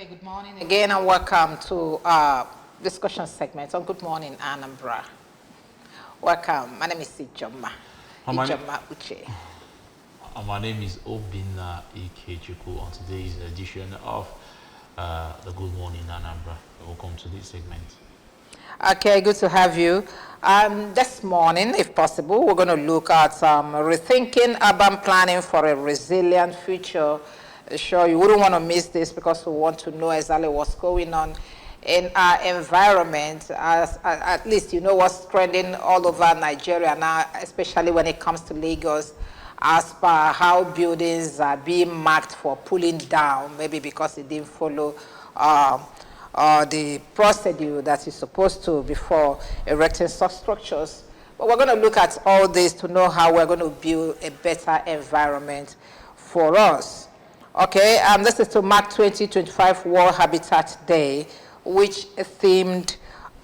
Good morning again and welcome to our discussion segment on Good Morning Anambra. Welcome. My name is Ijoma Uche. My name is Obina Ikechukwu on today's edition of the Good Morning Anambra. Welcome to this segment. Okay, good to have you. This morning, if possible, we're going to look at rethinking urban planning for a resilient future. Sure, you wouldn't want to miss this because we want to know exactly what's going on in our environment. At least you know what's trending all over Nigeria now, especially when it comes to Lagos, as per how buildings are being marked for pulling down, maybe because it didn't follow the procedure that is supposed to before erecting such structures. But we're going to look at all this to know how we're going to build a better environment for us. Okay, this is to mark 2025 World Habitat Day, which themed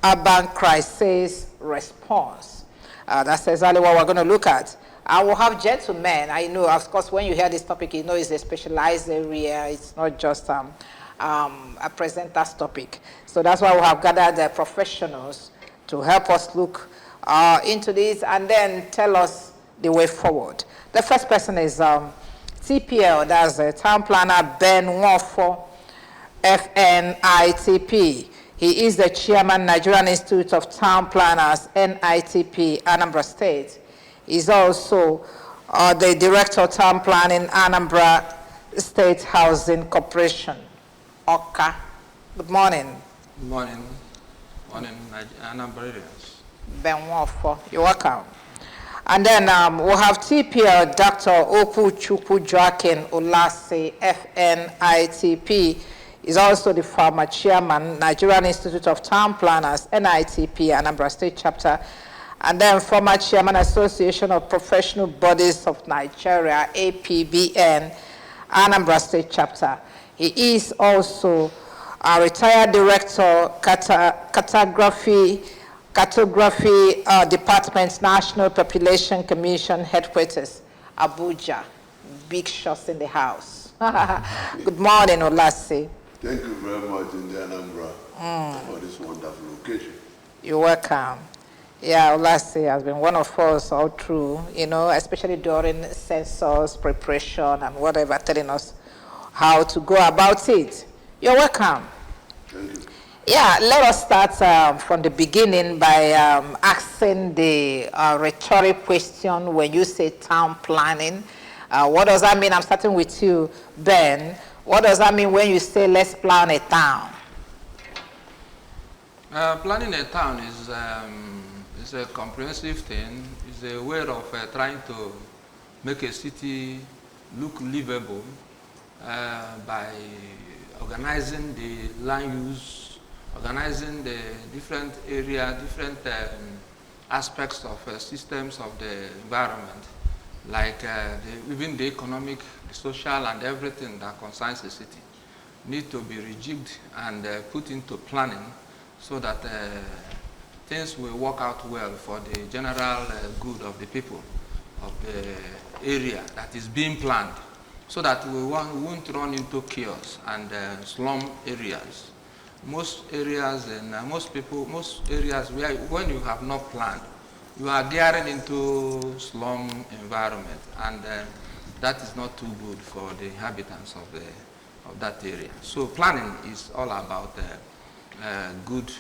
urban crisis response. That's exactly what we're going to look at. I will have gentlemen. I know, of course, when you hear this topic, you know it's a specialized area. It's not just a presenter's topic. So that's why we have gathered the professionals to help us look into this and then tell us the way forward. The first person is TPL, that's Town Planner Ben Nwofo, FNITP. He is the chairman, Nigerian Institute of Town Planners, NITP, Anambra State. He's also the director of town planning, Anambra State Housing Corporation. Oka. Good morning. Good morning. Morning, Anambrarians. Ben Nwofo, you're welcome. And then we'll have TPL, Dr. Oku Chukwu Joaquin Olase, FNITP. He's also the former chairman, Nigerian Institute of Town Planners, NITP, Anambra State Chapter. And then former chairman, Association of Professional Bodies of Nigeria, APBN, Anambra State Chapter. He is also a retired director, cartography Department, National Population Commission Headquarters, Abuja. Big shots in the house. Good morning, Olase. Thank you very much, Anambra, for this wonderful location. You're welcome. Yeah, Olase has been one of us all through, you know, especially during census preparation and whatever, telling us how to go about it. You're welcome. Thank you. Yeah, let us start from the beginning by asking the rhetoric question when you say town planning. What does that mean? I'm starting with you, Ben. What does that mean when you say let's plan a town? Planning a town is a comprehensive thing. It's a way of trying to make a city look livable by organizing the land use, organizing the different area, different aspects of systems of the environment, like even the economic, the social, and everything that concerns the city need to be rejigged and put into planning so that things will work out well for the general good of the people of the area that is being planned, so that we won't run into chaos and slum areas. Most areas and most areas where when you have not planned, you are gearing into slum environment, and that is not too good for the inhabitants of that area. So planning is all about good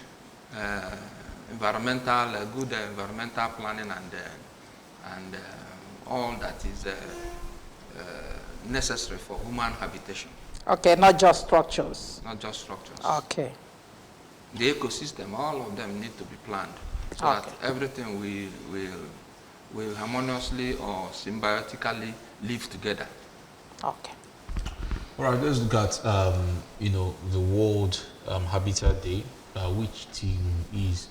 environmental planning and all that is necessary for human habitation. Okay, not just structures. Not just structures. Okay. The ecosystem, all of them need to be planned so that everything will harmoniously or symbiotically live together. Okay. All right, let's look at the World Habitat Day, which theme is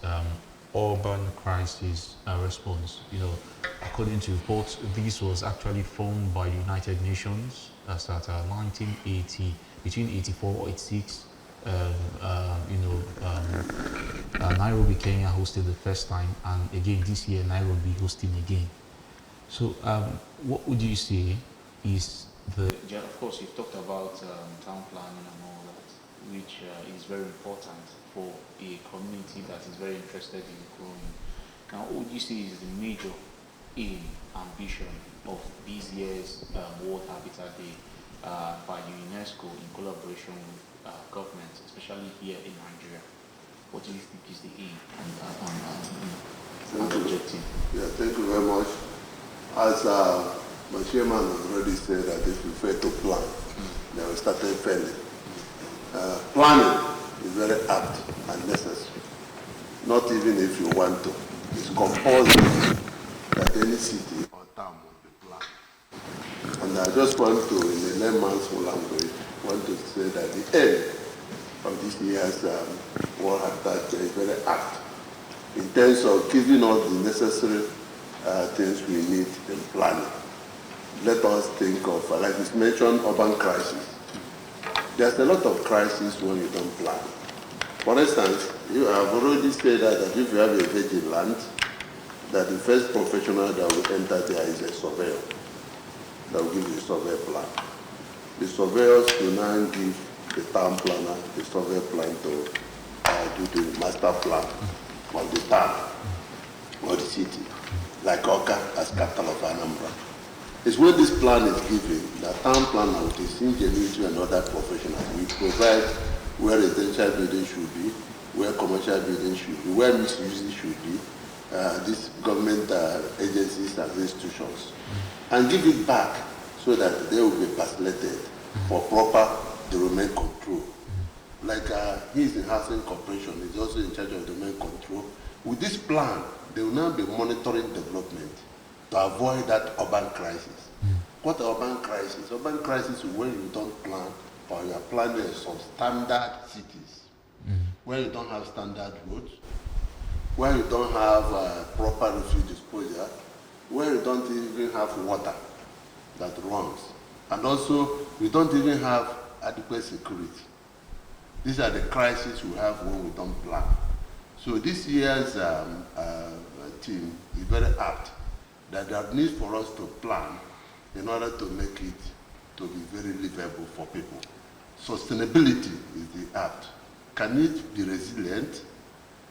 urban crisis response. According to reports, this was actually formed by the United Nations at 1980, between 84 or 86. Nairobi, Kenya hosted the first time, and again this year Nairobi hosting again. So, what would you say is the? Of course, you've talked about town planning and all that, which which is very important for a community that is very interested in growing. Now, what would you say is the major aim, ambition of this year's World Habitat Day by UNESCO in collaboration with governments, especially here in Nigeria? What do you think is the aim and objective? Yeah, thank you very much. As my chairman has already said, that if you fail to plan, then we started failing. Planning is very apt and necessary. Not even if you want to. It's compulsory that any city or town must be planned. And I just want to, in a layman's language, want to say that the end of this year's World Habitat Day is very apt in terms of giving us the necessary things we need in planning. Let us think of, like you mentioned, urban crisis. There's a lot of crisis when you don't plan. For instance, you have already said that if you have a vacant land, that the first professional that will enter there is a surveyor that will give you a survey plan. The surveyors will now give the town planner the survey plan to do the master plan of the town or the city, like Oka as capital of Anambra. It's when this plan is given that town planner with his ingenuity and other professionals will provide where residential buildings should be, where commercial buildings should be, where misuses should be, these government agencies and institutions, and give it back so that they will be facilitated for proper domain control. Like he is in Housing Corporation, he's also in charge of domain control. With this plan, they will now be monitoring development to avoid that urban crisis. What are urban crisis? Urban crisis is when you don't plan or you are planning some standard cities, where you don't have standard roads, where you don't have proper refuse disposal, where you don't even have water that runs, and also we don't even have adequate security. These are the crises we have when we don't plan. So this year's team is very apt that there needs for us to plan in order to make it to be very livable for people. Sustainability is the apt. Can it be resilient?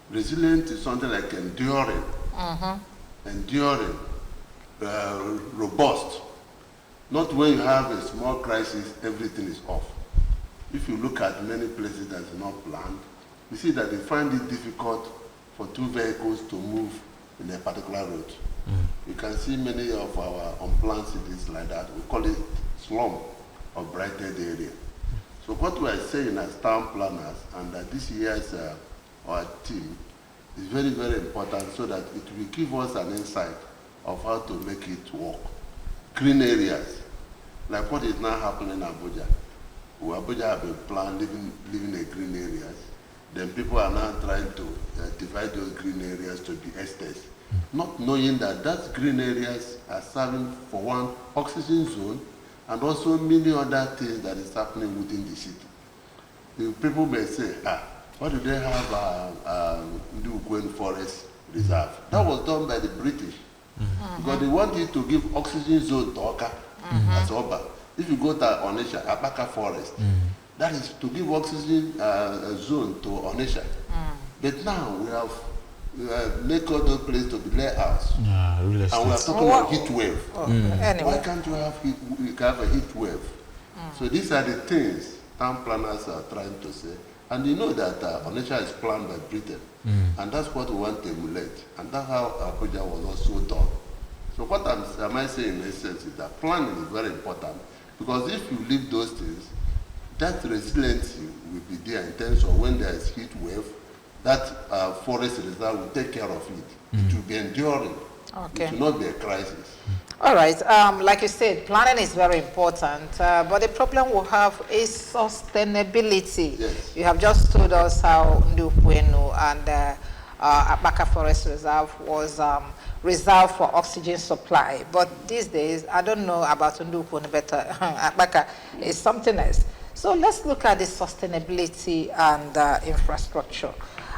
Resilient is something like enduring, robust. Not when you have a small crisis, everything is off. If you look at many places that are not planned, you see that they find it difficult for two vehicles to move in a particular road. You can see many of our unplanned cities like that. We call it slum or blighted area. So what we are saying as town planners and that this year's our team is very, very important so that it will give us an insight of how to make it work. Green areas, like what is now happening in Abuja. Abuja have a plan living in green areas. Then people are now trying to divide those green areas to be estates, not knowing that those green areas are serving for one oxygen zone and also many other things that is happening within the city. The people may say, why do they have Ndukwen Forest Reserve? That was done by the British because they wanted to give oxygen zone to Oka as Oba. If you go to Onitsha, Abaka Forest, that is to give oxygen zone to Onitsha. But now we have make all those places to be layouts. And we are talking about heat wave. Anyway. Why can't you have a heat wave? So these are the things town planners are trying to say. And you know that Onitsha is planned by Britain. And that's what we want to emulate. And that's how Abuja was also done. So what am I saying in essence is that planning is very important. Because if you leave those things, that resiliency will be there in terms of when there is heat wave, that forest reserve will take care of it. It will be enduring. Okay. It will not be a crisis. All right. Like you said, planning is very important, but the problem we have is sustainability. Yes. You have just told us how Ndukwenu and Abaka Forest Reserve was reserved for oxygen supply. But these days, I don't know about Ndukwenu, but Abaka is something else. So let's look at the sustainability and infrastructure.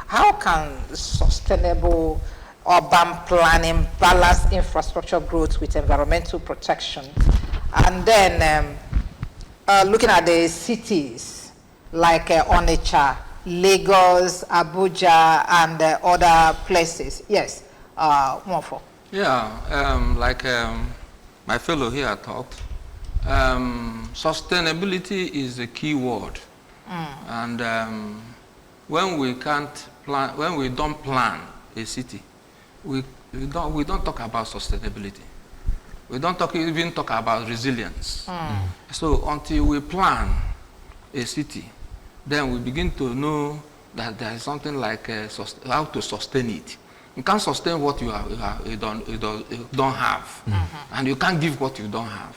How can sustainable urban planning balance infrastructure growth with environmental protection? And then looking at the cities, like Onitsha, Lagos, Abuja, and other places? Yes, Mwafo. Yeah, like my fellow here talked, sustainability is a key word. And when we can't plan, when we don't plan a city, we don't talk about sustainability. We don't even talk about resilience. So until we plan a city, then we begin to know that there is something like how to sustain it. You can't sustain what you don't have, and you can't give what you don't have.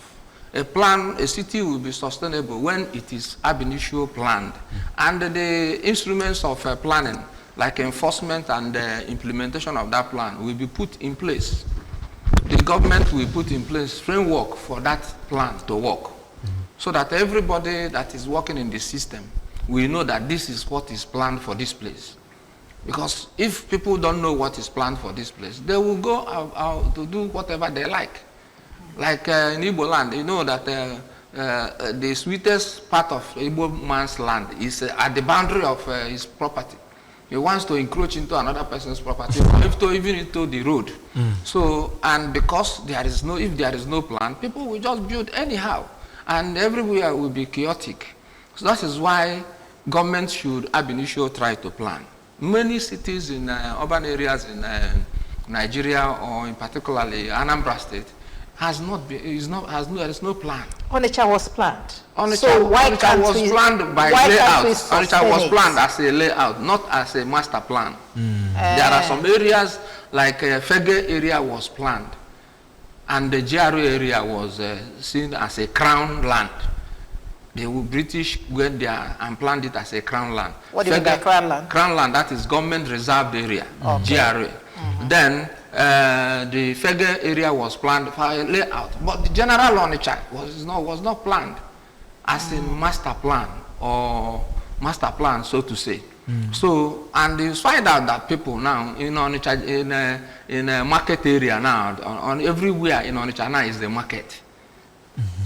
A city will be sustainable when it is ab initio planned, and the instruments of planning, like enforcement and implementation of that plan, will be put in place. The government will put in place framework for that plan to work, so that everybody that is working in the system will know that this is what is planned for this place. Because if people don't know what is planned for this place, they will go out to do whatever they like. Like in Igbo land, you know that the sweetest part of Igbo man's land is at the boundary of his property. He wants to encroach into another person's property, even into the road. So, and because if there is no plan, people will just build anyhow, and everywhere will be chaotic. So that is why government should ab initio try to plan. Many cities in urban areas in Nigeria, or in particularly Anambra State, there is no plan. Onitsha was planned. Onitsha was planned by layout. Onitsha was planned as a layout, not as a master plan. There are some areas like Fege area was planned, and the GRA area was seen as a crown land. The British went there and planned it as a crown land. What do you mean by crown land? Crown land, that is government reserved area, GRA. Then the Fege area was planned for a layout, but the general Onitsha was not planned as a master plan, so to say. So, and you find out that people now in Onitsha, in a market area now, on everywhere in Onitsha now is the market.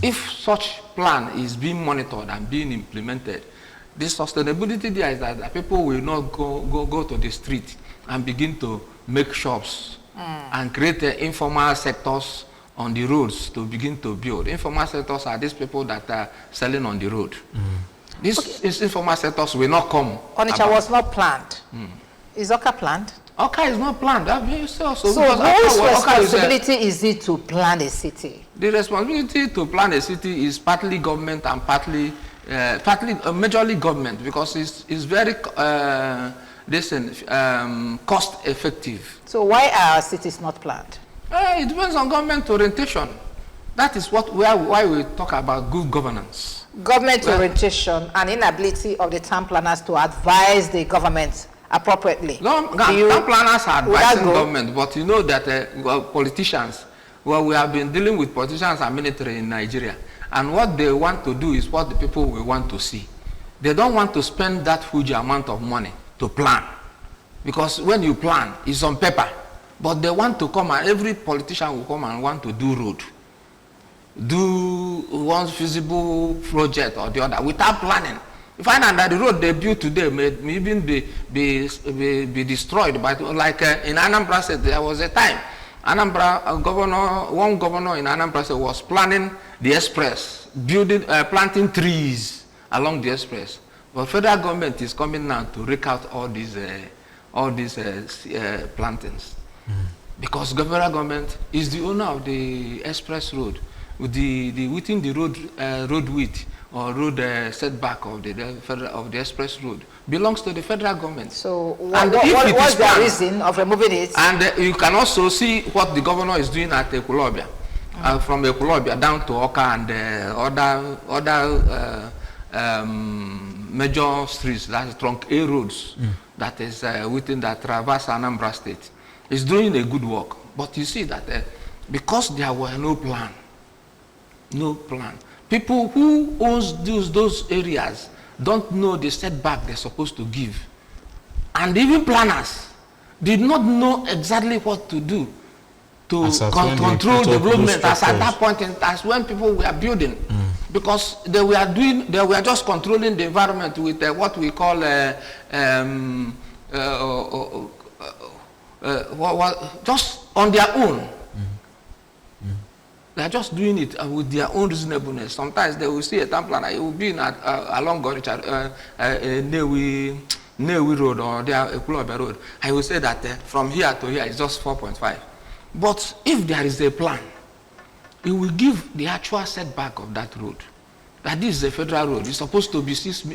If such plan is being monitored and being implemented, the sustainability there is that people will not go to the street and begin to make shops and create informal sectors on the roads to begin to build. Informal sectors are these people that are selling on the road. These informal sectors will not come. Onitsha was not planned. Is Oka planned? Oka is not planned. So whose responsibility is it to plan a city? The responsibility to plan a city is partly government and partly majorly government, because it's very cost effective. So why are cities not planned? It depends on government orientation. That is why we talk about good governance. Government orientation and inability of the town planners to advise the government appropriately. Town planners are advising government, but you know that politicians, we have been dealing with politicians and military in Nigeria, and what they want to do is what the people will want to see. They don't want to spend that huge amount of money to plan, because when you plan, it's on paper, but they want to come, and every politician will come and want to do road, do one feasible project or the other without planning. You find out that the road they built today may even be destroyed. But like in Anambra State, there was a time one governor in Anambra State was planning the express, planting trees along the express. But federal government is coming now to rake out all these plantings, because federal government is the owner of the express road. Within the road width or road setback of the express road belongs to the federal government. So what's the reason of removing it? And you can also see what the governor is doing at Ekulobia, from Ekulobia down to Oka and other major streets, that's trunk A roads, that is within that traverse Anambra State. Is doing a good work, but you see that because there were no plan. People who owns those areas don't know the setback they're supposed to give. And even planners did not know exactly what to do to control development as at that point in time, when people were building. because they were just controlling the environment with what we call just on their own. They are just doing it with their own reasonableness. Sometimes they will see a town planner, it will be along Newi Road or Ekulobe Road. I will say that from here to here is just 4.5. But if there is a plan, it will give the actual setback of that road. That this is a federal road. It's supposed to be 6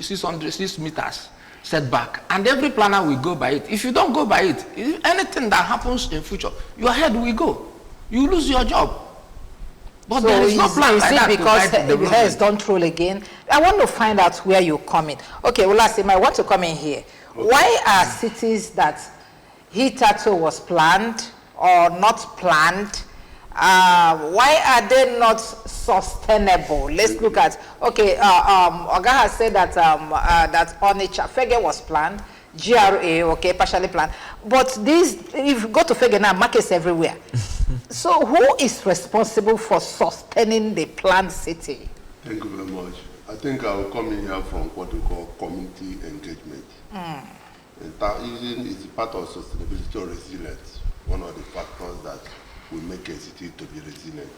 meters setback. And every planner will go by it. If you don't go by it, anything that happens in future, your head will go. You lose your job. But so there is no plan like that because the hair is done troll again. I want to find out where you come in. Okay, well, I want to come in here. Okay. Why are cities that hitherto was planned or not planned, why are they not sustainable? Let's look at, okay, Oga has said that that Onitsha, Fege was planned, GRA, okay, partially planned. But these, if you go to Fege now, markets everywhere. So who is responsible for sustaining the planned city? Thank you very much. I think I will come in here from what we call community engagement. It's part of sustainability or resilience, one of the factors that will make a city to be resilient.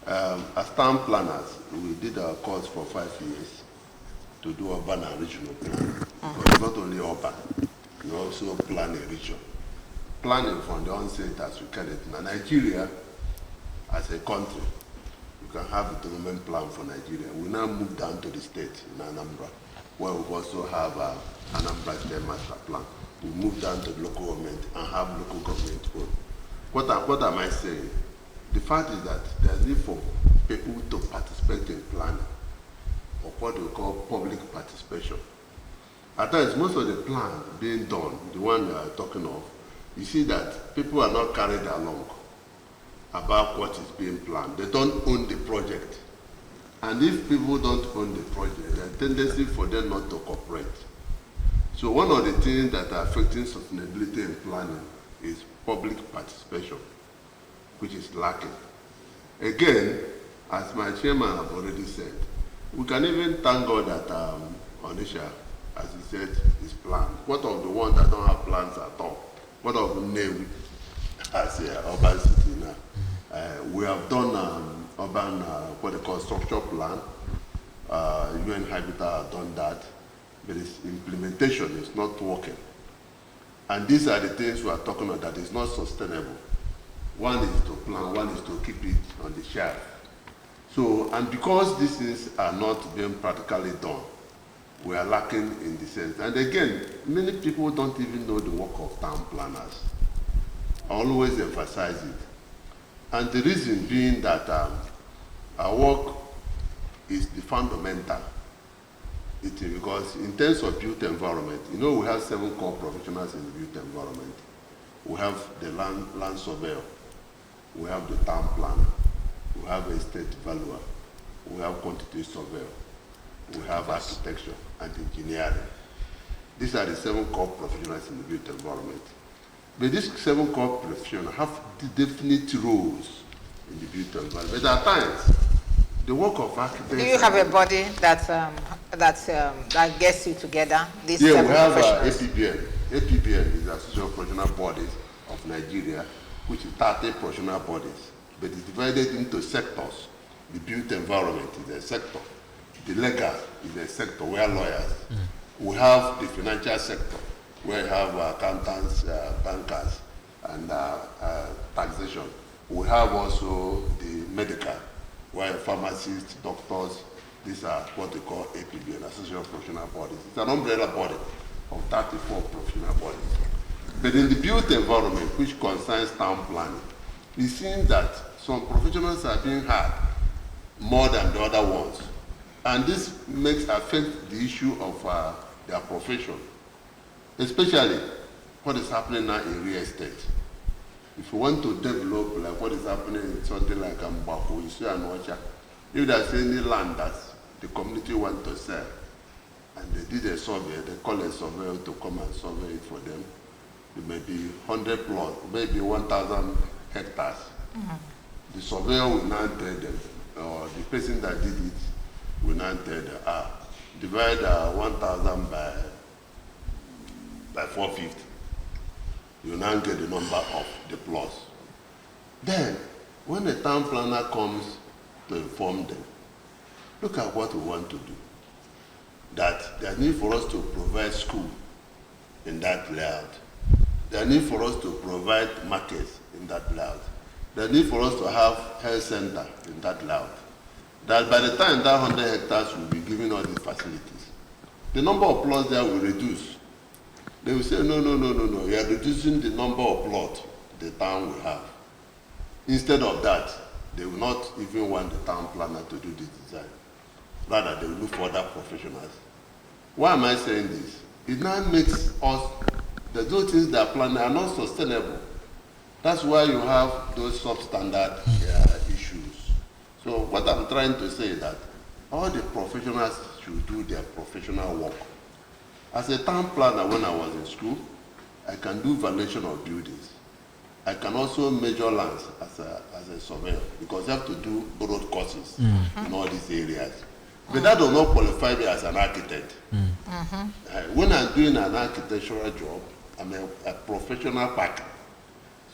As town planners, we did our course for 5 years to do urban and regional planning. But not only urban, we also plan a region. Planning from the onset as we can it. In Nigeria, as a country, you can have a development plan for Nigeria. We now move down to the state in Anambra, where we also have Anambra State Master Plan. We move down to the local government and have local government own. What am I saying? The fact is that there's need for people to participate in planning, or what we call public participation. At times, most of the plans being done, the one you are talking of, you see that people are not carried along about what is being planned. They don't own the project. And if people don't own the project, there's a tendency for them not to cooperate. So one of the things that are affecting sustainability in planning is public participation, which is lacking. Again, as my chairman has already said, we can even thank God that Onitsha, as he said, is planned. What of the ones that don't have plans at all? What of Newi as an urban city now? We have done urban, what they call structure plan. UN Habitat have done that, but its implementation is not working. And these are the things we are talking about that is not sustainable. One is to plan, one is to keep it on the shelf. So, and because these things are not being practically done, we are lacking in the sense. And again, many people don't even know the work of town planners. I always emphasize it. And the reason being that our work is the fundamental. It is because in terms of built environment, you know we have 7 core professionals in the built environment. We have the land surveyor, we have the town planner, we have a estate valuer, we have quantity surveyor, we have architecture and engineering. These are the 7 core professionals in the built environment. But these 7 core professionals have definite roles in the built environment. But at times, the work of architects. Do you have a body that gets you together? These we 7 have professionals. APBN. APBN is the Association of Professional Bodies of Nigeria, which is 30 professional bodies, but it's divided into sectors. The built environment is a sector. The legal is a sector where lawyers. We have the financial sector where you have accountants, bankers, and taxation. We have also the medical, where pharmacists, doctors, these are what they call APBN, Association of Professional Bodies. It's an umbrella body of 34 professional bodies. But in the built environment, which concerns town planning, it seems that some professionals are being had more than the other ones. And this makes affect the issue of their profession, especially what is happening now in real estate. If you want to develop like what is happening in something like Mbako, Isuanocha, if there's any land that the community want to sell, and they did a survey, they call a surveyor to come and survey it for them, it may be 100 plots, maybe 1,000 hectares. The surveyor will now tell them, or the person that did it we now tell them, divide 1,000 by 450. You now get the number of the plots. Then, when the town planner comes to inform them, look at what we want to do. That there need for us to provide school in that layout. There need for us to provide markets in that layout. There need for us to have health center in that layout. That by the time that 100 hectares will be given all these facilities, the number of plots there will reduce. They will say, no, you are reducing the number of plots the town will have. Instead of that, they will not even want the town planner to do the design. Rather, they will look for other professionals. Why am I saying this? It now makes us, those things that are planned are not sustainable. That's why you have those substandard issues. So what I'm trying to say is that all the professionals should do their professional work. As a town planner, when I was in school, I can do valuation of buildings. I can also measure lands as a surveyor, because I have to do broad courses in all these areas. But that does not qualify me as an architect. When I'm doing an architectural job, I'm a professional packer.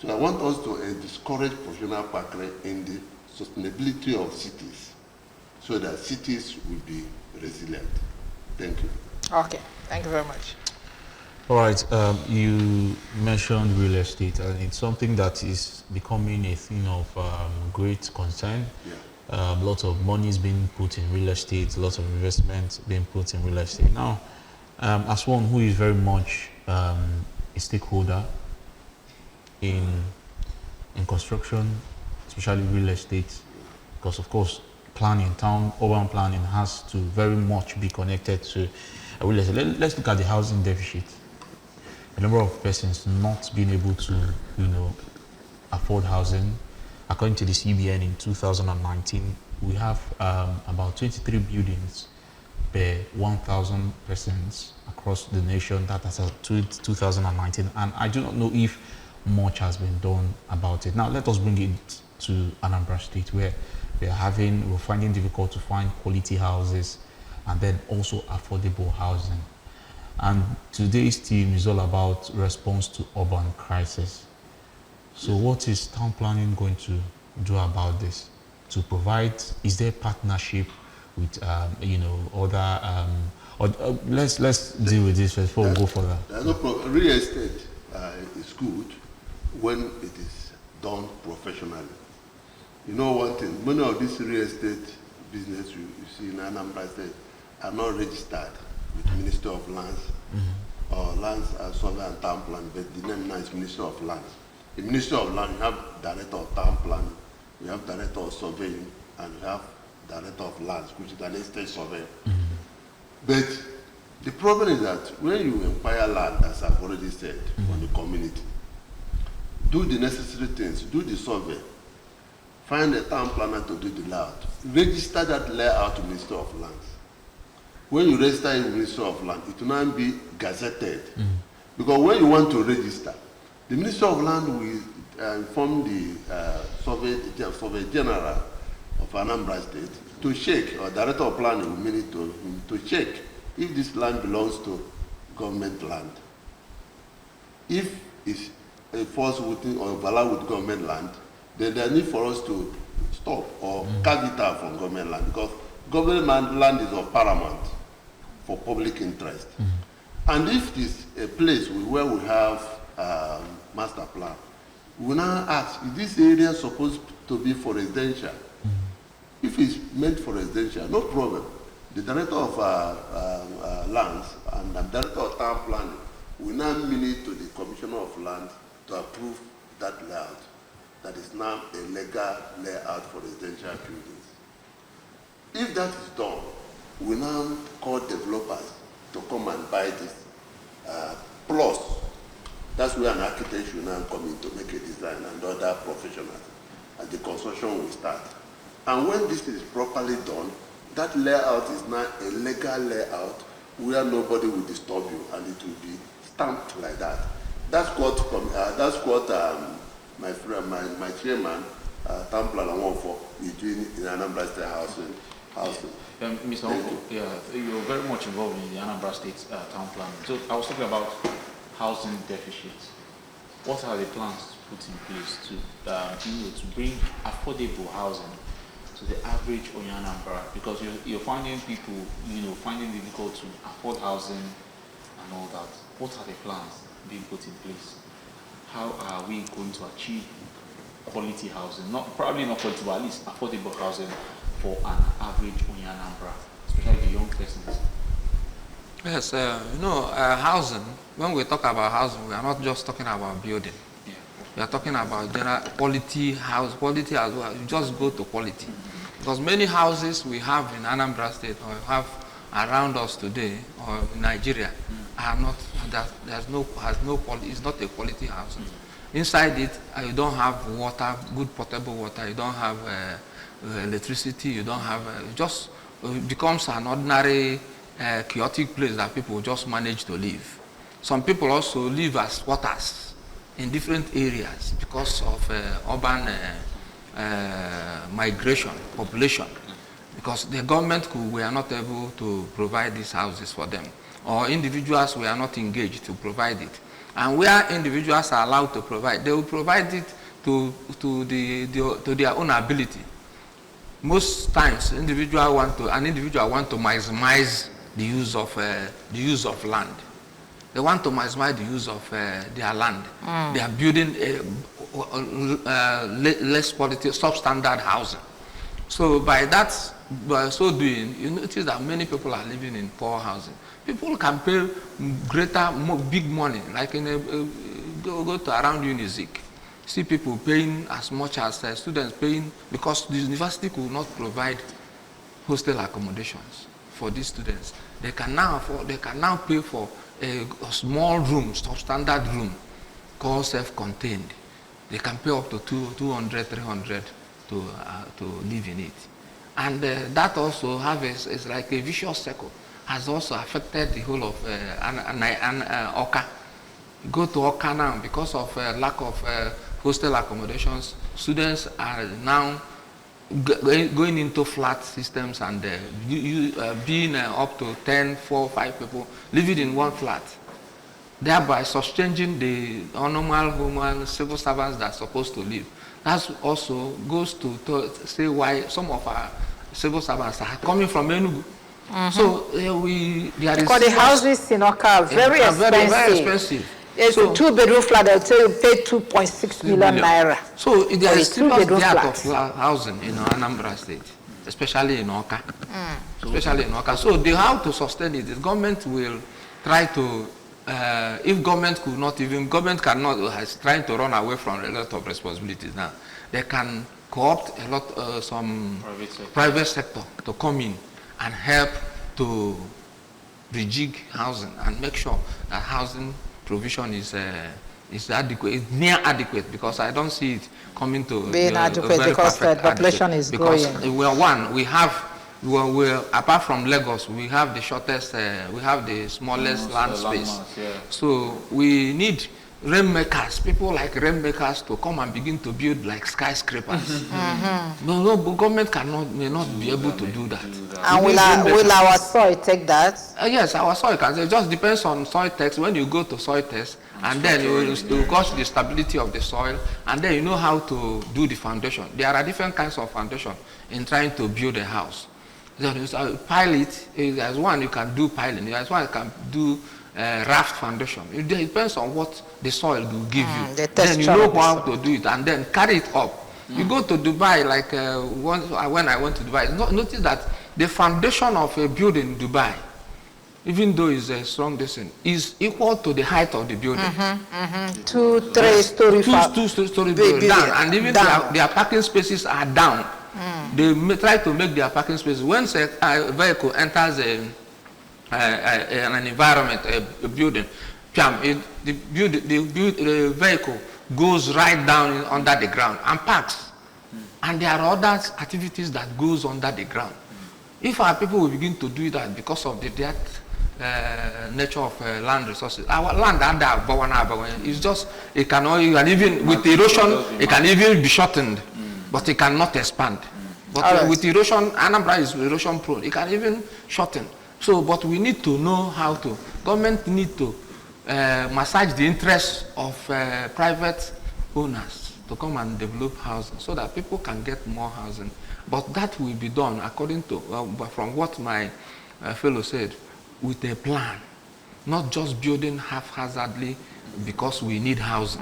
So I want us to discourage professional packering in the sustainability of cities, so that cities will be resilient. Thank you. Okay, thank you very much. All right, you mentioned real estate, and it's something that is becoming a thing of great concern. Yeah. Lots of money is being put in real estate, lots of investment being put in real estate. Now, as one who is very much a stakeholder in construction, especially real estate, because of course planning, urban planning has to very much be connected to real estate. Let's look at the housing deficit. The number of persons not being able to, afford housing. According to the CBN in 2019, we have about 23 buildings per 1,000 persons across the nation. That is 2019, and I do not know if much has been done about it. Now, let us bring it to Anambra State, where we're finding difficult to find quality houses and then also affordable housing. And today's theme is all about response to urban crisis. So what is town planning going to do about this? To provide, is there partnership with, other, let's deal with this first before we go further. There's no problem. Real estate is good when it is done professionally. You know one thing, many of these real estate business you see in Anambra State are not registered with Ministry of Lands or Lands Survey and Town Planning, but the name now is Ministry of Lands. The Ministry of Land, you have Director of Town Planning, you have Director of Surveying, and you have Director of Lands, which is an estate surveyor. But the problem is that when you acquire land, as I've already said, from the community, do the necessary things, do the survey, find a town planner to do the layout, register that layout to Ministry of Lands. When you register in Ministry of Land, it will not be gazetted. Because when you want to register, the Ministry of Land will inform the Survey General of Anambra State to check, or Director of Planning will mean it to check if this land belongs to government land. If it falls within or overlap with government land, then there need for us to stop or carve it out from government land, because government land is of paramount for public interest. And if this a place where we have master plan, we now ask, is this area supposed to be for residential? If it's meant for residential, no problem. The Director of Lands and the Director of Town Planning will now minute to the Commissioner of Land to approve that layout. That is now a legal layout for residential buildings. If that is done, we now call developers to come and buy this. Plus, that's where an architect should now come in to make a design, and other professionals, and the construction will start. And when this is properly done, that layout is now a legal layout where nobody will disturb you, and it will be stamped like that. That's what my chairman, Town Planner 1 is doing in Anambra State Housing housing. Mr. Oko, you're very much involved in the Anambra State town plan. So I was talking about housing deficits. What are the plans put in place to to bring affordable housing to the average Anambra? Because you're finding people finding it difficult to afford housing and all that. What are the plans being put in place? How are we going to achieve quality housing? Probably not quality, but at least affordable housing for an average Anambra, especially the young persons. Yes, housing, when we talk about housing, we are not just talking about building. Yeah. We are talking about general quality house. Quality as well. You just go to quality. Because many houses we have in Anambra State or have around us today or in Nigeria are not, has no quality, it's not a quality housing. Inside it, you don't have water, good potable water, you don't have electricity, you don't have, it just becomes an ordinary chaotic place that people just manage to live. Some people also live as squatters in different areas because of urban migration, population, because the government were not able to provide these houses for them, or individuals were not engaged to provide it. And where individuals are allowed to provide, they will provide it to their own ability. Most times, an individual want to maximize the use of land. They want to maximize the use of their land. They are building less quality, substandard housing. So by so doing, you notice that many people are living in poor housing. People can pay big money, like go to around Unizik. See people paying as much as students paying, because the university could not provide hostel accommodations for these students. They can now pay for a small room, substandard room, called self-contained. They can pay up to 200, 300 to live in it. And that also is like a vicious circle, has also affected the whole of Oka. Go to Oka now, because of lack of hostel accommodations, students are now going into flat systems and being up to 10, 4, 5 people living in one flat, thereby sustaining the normal human civil servants that are supposed to live. That also goes to say why some of our civil servants are coming from Enugu. So because the houses in Oka are very expensive. Very expensive. It's a 2-bedroom flat. They'll tell you pay 2.6 million naira. So there is still a dearth of housing in Anambra State, especially in Oka. Especially in Oka. So they have to sustain it. The government will try to, if government could not, even government cannot, is trying to run away from a lot of responsibilities now. They can co-opt a lot, some private sector to come in and help to rejig housing and make sure that housing provision is adequate, is near adequate, because I don't see it coming to being adequate because the population is growing. We're apart from Lagos, we have the shortest, we have the smallest land space. So we need rainmakers, people like rainmakers, to come and begin to build like skyscrapers. No, government may not be able to do that. And will our soil take that? Yes, our soil can. It just depends on soil test. When you go to soil test, and then you gauge the stability of the soil, and then you know how to do the foundation. There are different kinds of foundation in trying to build a house. There's a pilot. There's one you can do piling. There's one you can do raft foundation. It depends on what the soil will give you. Then you know how to do it, and then carry it up. You go to Dubai, like when I went to Dubai, notice that the foundation of a building in Dubai, even though it's a strong distance, is equal to the height of the building. 2-3 story. Two-story building down, and even their parking spaces are down. They try to make their parking spaces. Once a vehicle enters an environment, a building, the vehicle goes right down under the ground and parks. And there are other activities that goes under the ground. If our people will begin to do that because of the nature of land resources, our land under is just, it can even with erosion, it can even be shortened, but it cannot expand. But with erosion, Anambra is erosion prone. It can even shorten. So, but we need to know how to. Government need to massage the interests of private owners to come and develop housing so that people can get more housing. But that will be done according to, from what my fellow said, with a plan, not just building haphazardly because we need housing.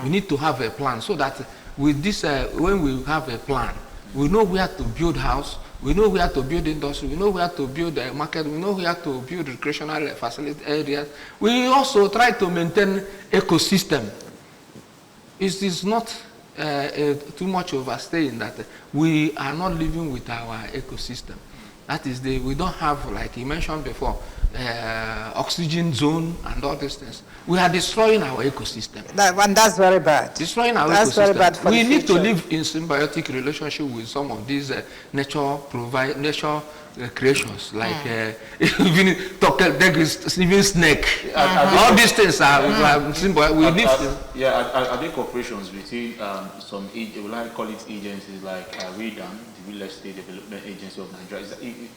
We need to have a plan so that with this, when we have a plan, we know where to build house, we know where to build industry, we know where to build a market, we know where to build recreational facility areas. We also try to maintain ecosystem. It is not too much overstaying that we are not living with our ecosystem. That is, we don't have, like you mentioned before, oxygen zone and all these things. We are destroying our ecosystem. And that's very bad. Destroying our that's ecosystem. Very bad for we the need to future. live in symbiotic relationship with some of these nature creations, like even even snake. All these things are symbiotic. We live. Are there corporations between some, will I call it agencies like REDAN, the Real Estate Development Agency of Nigeria?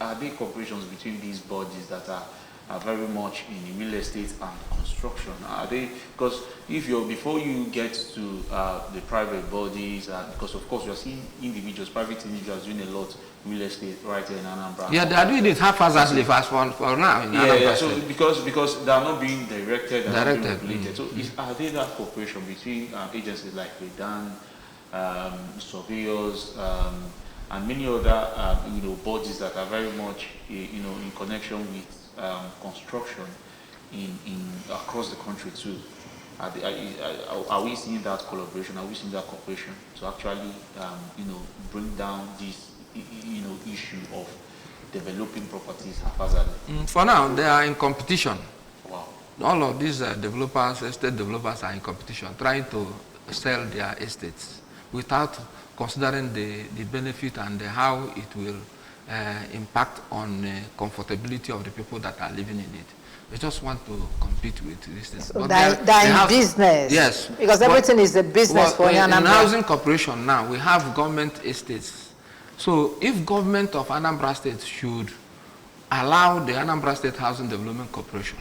Are there corporations between these bodies that are very much in real estate and construction? Are they, because if you're, before you get to the private bodies, because of course you're seeing individuals, private individuals doing a lot real estate right here in Anambra. Yeah, they are doing it haphazardly fast for now in Anambra. Yeah, so because they are not being directed, not being regulated. So are there that cooperation between agencies like REDAN, surveyors, and many other bodies that are very much in connection with construction in across the country too? Are we seeing that collaboration? Are we seeing that cooperation to actually bring down this issue of developing properties haphazardly? For now, they are in competition. Wow. All of these developers, estate developers, are in competition, trying to sell their estates without considering the benefit and how it will impact on comfortability of the people that are living in it. They just want to compete with these things. So they're in business. Yes. Because everything is a business for Anambra. In housing corporation now, we have government estates. So if government of Anambra State should allow the Anambra State Housing Development Corporation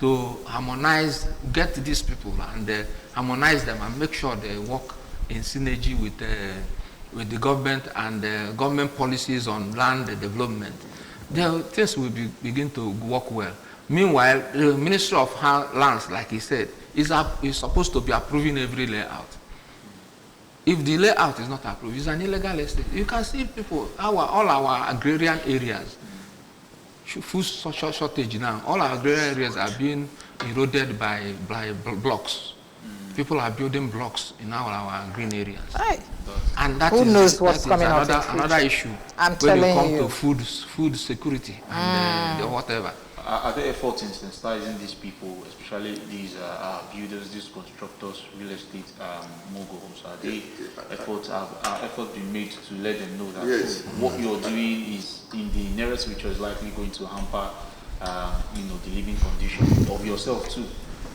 to harmonize, get these people and harmonize them and make sure they work in synergy with the government and government policies on land development, things will begin to work well. Meanwhile, the Ministry of Lands, like he said, is supposed to be approving every layout. If the layout is not approved, it's an illegal estate. You can see people, all our agrarian areas, food shortage now, all our agrarian areas are being eroded by blocks. People are building blocks in our green areas. Right. And that Who knows what's coming out in another issue I'm when telling it comes you. to food security and whatever. Are there efforts in sensitizing these people, especially these builders, these constructors, real estate moguls? Are there efforts being made to let them know that what you're doing is in the nearest future is likely going to hamper, the living condition of yourself too,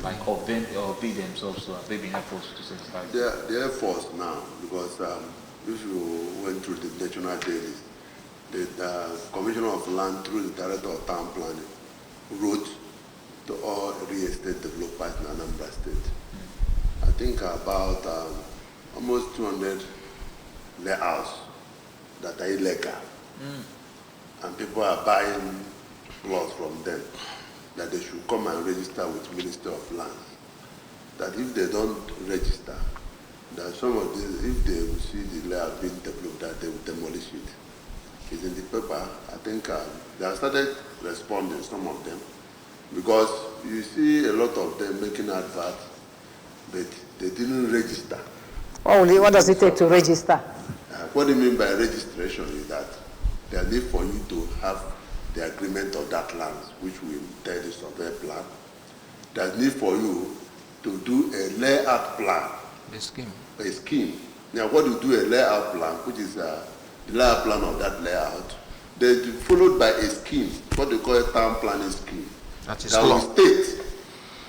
like of them or they themselves? So have they been efforts to sensitize? There are efforts now, because if you went through the national dailies, the Commissioner of Land through the Director of Town Planning wrote to all real estate developers in Anambra State. I think about almost 200 layouts that are illegal. And people are buying plots from them, that they should come and register with Ministry of Lands. That if they don't register, that some of these, if they will see the layout being developed, that they will demolish it. It's in the paper. I think they have started responding, some of them, because you see a lot of them making adverts, but they didn't register. Oh, what does it take to register? What do you mean by registration is that there need for you to have the agreement of that land, which will tell the survey plan. There's need for you to do a layout plan. The scheme. A scheme. Now, what you do a layout plan, which is the layout plan of that layout, then followed by a scheme, what they call a town planning scheme. That is that law. will state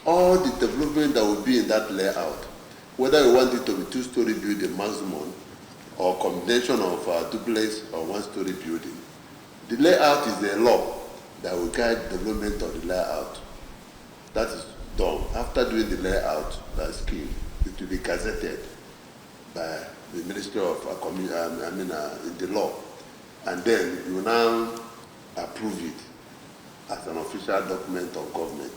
all the development that will be in that layout, whether you want it to be two-story building maximum, or combination of duplex or one-story building, the layout is a law that will guide development of the layout. That is done. After doing the layout, that scheme, it will be gazetted by the Ministry of in the law, and then you now approve it as an official document of government.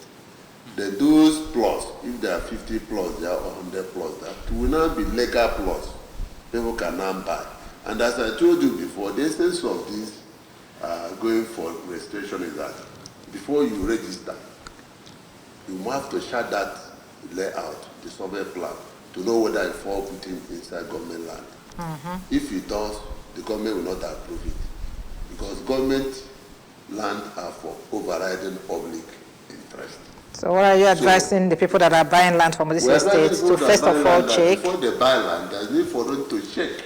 Then those plots, if there are 50 plots, there are 100 plots, that will now be legal plots. People can now buy. And as I told you before, the essence of this going for registration is that before you register, you have to share that layout, the survey plan, to know whether it falls within inside government land. If it does, the government will not approve it, because government land are for overriding public interest. So what are you advising the people that are buying land from these estates to first of all check? Before they buy land, there's need for them to check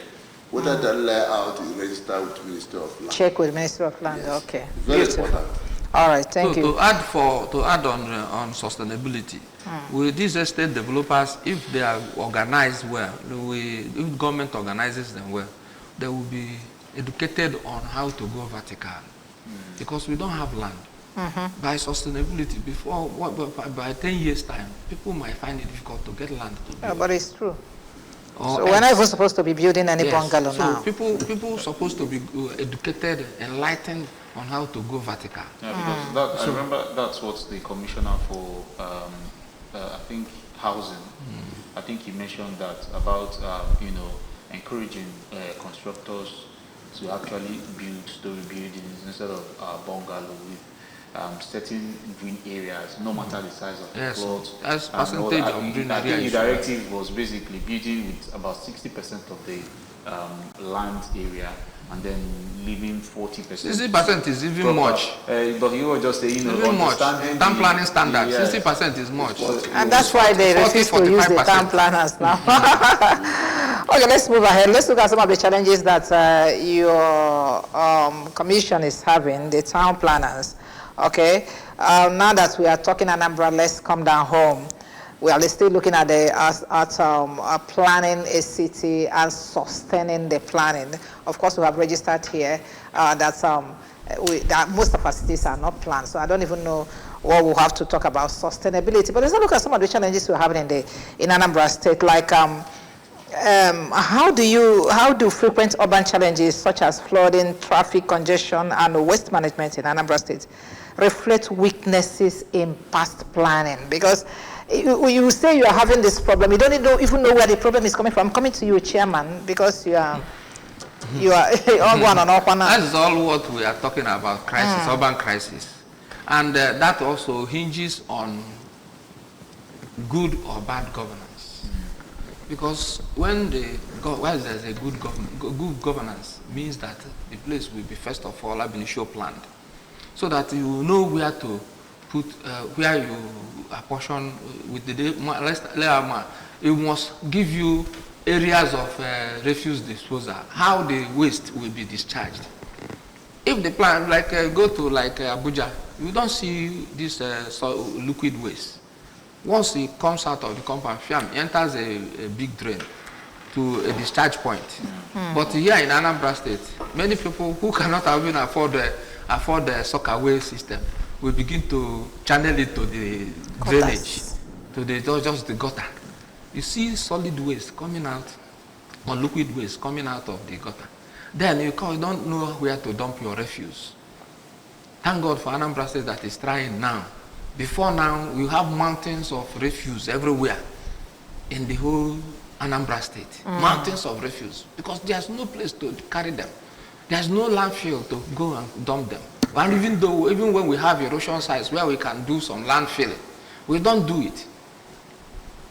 whether that layout is registered with the Ministry of Land. Check with Ministry of Land, Yes. okay. Very Beautiful. important. All right, thank you. To add on sustainability, with these estate developers, if they are organized well, if government organizes them well, they will be educated on how to go vertical, because we don't have land. By sustainability, by 10 years time, people might find it difficult to get land to build. But it's true. Or So we're not even supposed to be building any yes. bungalow So now. people supposed to be educated, enlightened on how to go vertical. Yeah, because I remember that's what the commissioner for, I think, housing, I think he mentioned that about, encouraging constructors to actually build story buildings instead of bungalow with certain green areas, no matter the size of the plot. As percentage of green I think the area. directive was basically building with about 60% of the land area, and then leaving 40%. 60% is even much. But you were just saying, Even much. understanding Town planning standards, yes. 60% is much. And that's why they 40, refuse to use the 45%. town planners now. Okay, let's move ahead. Let's look at some of the challenges that your commission is having, the town planners. Okay, now that we are talking Anambra, let's come down home. We are still looking at planning a city and sustaining the planning. Of course, we have registered here that most of our cities are not planned, so I don't even know what we'll have to talk about sustainability. But let's look at some of the challenges we're having in Anambra State, like how do frequent urban challenges such as flooding, traffic congestion, and waste management in Anambra State reflect weaknesses in past planning? Because you say you are having this problem, you don't even know where the problem is coming from. I'm coming to you, Chairman, because you are all one on all one. That is all what we are talking about, crisis, urban crisis. And that also hinges on good or bad governance. Because when there's a good governance means that the place will be first of all ab initio planned, so that you know where to put, where you apportion with the layout. It must give you areas of refuse disposal, how the waste will be discharged. If the plan, go to Abuja, you don't see this liquid waste. Once it comes out of the compound, it enters a big drain to a discharge point. But here in Anambra State, many people who cannot even afford the sockaway system will begin to channel it to the drainage, to just the gutter. You see solid waste coming out, or liquid waste coming out of the gutter. Then you don't know where to dump your refuse. Thank God for Anambra State that is trying now. Before now, we have mountains of refuse everywhere in the whole Anambra State. Mountains of refuse, because there's no place to carry them. There's no landfill to go and dump them. And even when we have erosion sites where we can do some landfilling, we don't do it.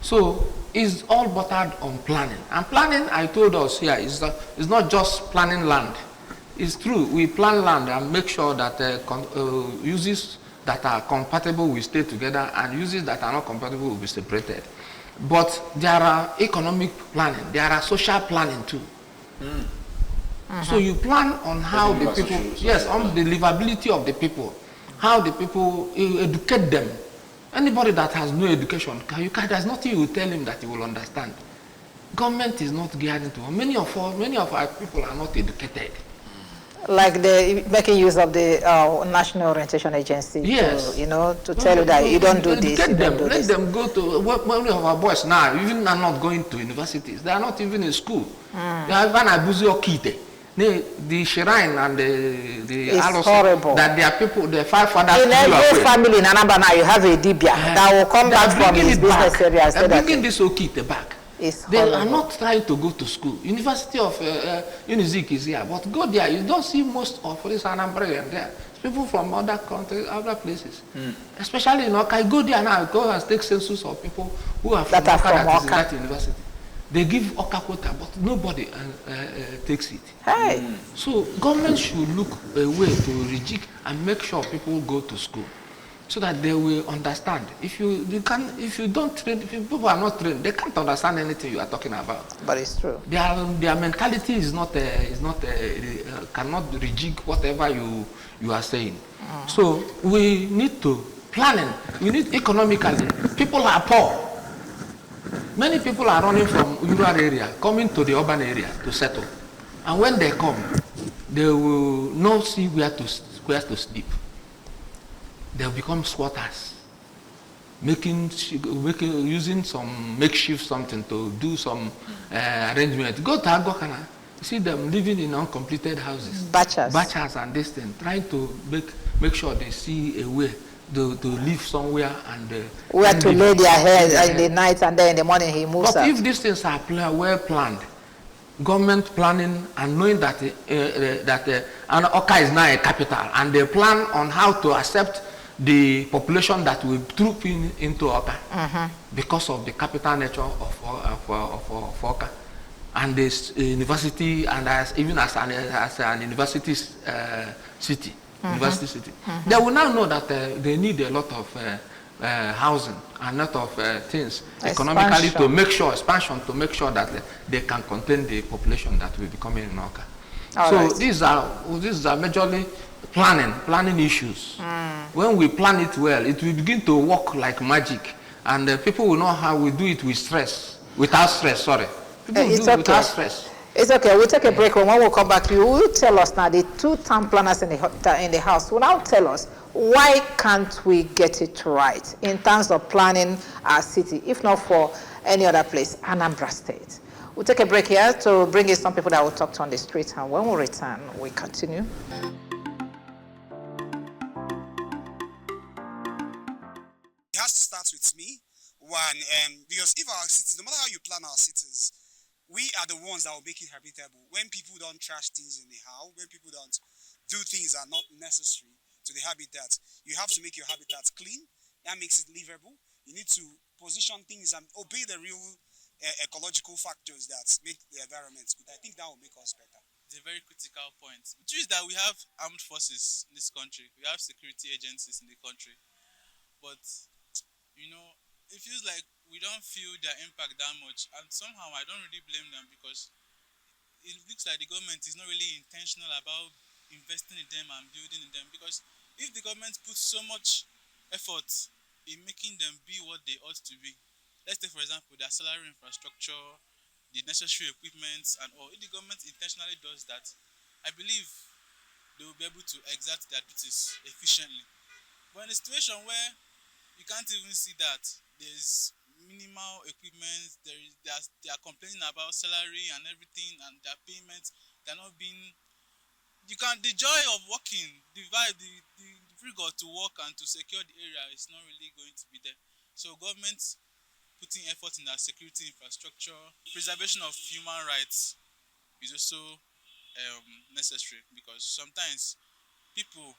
So it's all buttered on planning. And planning, I told us here, is not just planning land. It's true, we plan land and make sure that uses that are compatible will stay together and uses that are not compatible will be separated. But there are economic planning, there are social planning too. So you plan on how the people, on the livability of the people, how the people, you educate them. Anybody that has no education, there's nothing you tell him that he will understand. Government is not gearing to. Many of our people are not educated. Like the making use of the National Orientation Agency, Yes. to, to tell you that you don't do this, you don't do Let this. them go to, many of our boys now, even are not going to universities. They are not even in school. They are even abusi okite. The shrine and the It's aloso, horrible. that their people, the five fathers. In every family in Anambra now, you have a dibia that will come back from his business area. They're bringing this okite back. They are not trying to go to school. University of Unizik is here, but go there, you don't see most of this Anambra there. People from other countries, other places. Especially in Oka, go there now, go and take census of people who are from Oka that is in that university. They give Oka quota, but nobody takes it. Hey. So government should look a way to rejig and make sure people go to school, so that they will understand. If you don't train, if people are not trained, they can't understand anything you are talking about. But it's true. Their mentality is not cannot rejig whatever you are saying. So we need to planning. We need economically. People are poor. Many people are running from rural area, coming to the urban area to settle, and when they come, they will not see where to sleep. They'll become squatters, using some makeshift something to do some arrangement. Go to Agokana, see them living in uncompleted houses. Bachas and this thing, trying to make sure they see a way to live somewhere and where to lay their head in the night, and then in the morning he moves. But if these things are well planned, government planning, and knowing that Oka is now a capital, and they plan on how to accept the population that will troop into Oka because of the capital nature of Oka, and this university, and even as an university city. University city. They will now know that they need a lot of housing and a lot of things economically to make sure that they can contain the population that will be coming in Oka. These are majorly planning issues. When we plan it well, it will begin to work like magic, and people will know how we do it without stress. People will do it without stress. It's okay. We'll take a break. When we come back, you will tell us now, the two town planners in the house will now tell us why can't we get it right in terms of planning our city, if not for any other place, Anambra State. We'll take a break here to bring in some people that will talk to on the street, and when we return, we continue. It has to start with me. One, because if our cities, no matter how you plan our cities, we are the ones that will make it habitable. When people don't trash things in the house, when people don't do things that are not necessary to the habitat, you have to make your habitat clean. That makes it livable. You need to position things and obey the real ecological factors that make the environment good. I think that will make us better. It's a very critical point. The truth is that we have armed forces in this country. We have security agencies in the country. But, it feels like we don't feel their impact that much, and somehow I don't really blame them, because it looks like the government is not really intentional about investing in them and building in them. Because if the government puts so much effort in making them be what they ought to be, let's take for example their salary infrastructure, the necessary equipment and all, if the government intentionally does that, I believe they will be able to exert their duties efficiently. But in a situation where you can't even see that, there's minimal equipment, they are complaining about salary and everything, and their payments, they're not being, the joy of working, the vibe, the rigor to work and to secure the area is not really going to be there. So government putting effort in our security infrastructure, preservation of human rights is also necessary, because sometimes people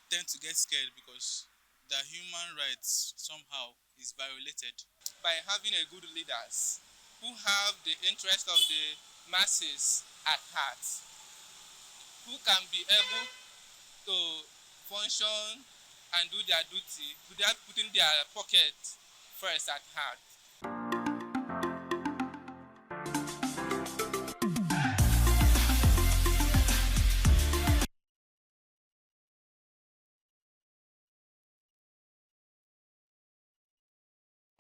tend to get scared because their human rights somehow is violated. By having a good leaders who have the interest of the masses at heart, who can be able to function and do their duty without putting their pocket first at heart.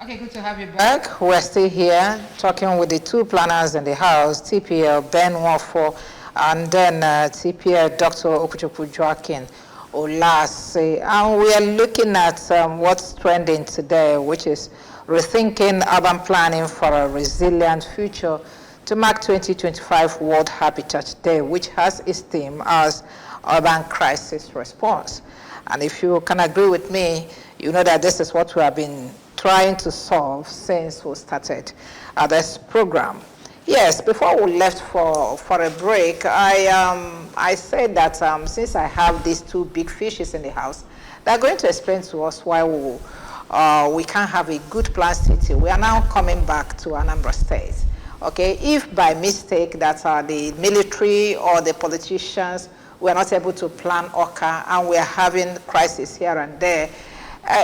Okay, good to have you back. We're still here talking with the two planners in the house, TPL Ben Nwafo and then TPL Dr. Okuchukwu Joaquin Olase. And we are looking at what's trending today, which is rethinking urban planning for a resilient future to mark 2025 World Habitat Day, which has its theme as urban crisis response. And if you can agree with me, you know that this is what we have been trying to solve since we started this program. Yes, before we left for a break, I said that since I have these two big fishes in the house, they're going to explain to us why we can't have a good planned city. We are now coming back to Anambra State. Okay, if by mistake that the military or the politicians were not able to plan Oka and we're having crisis here and there,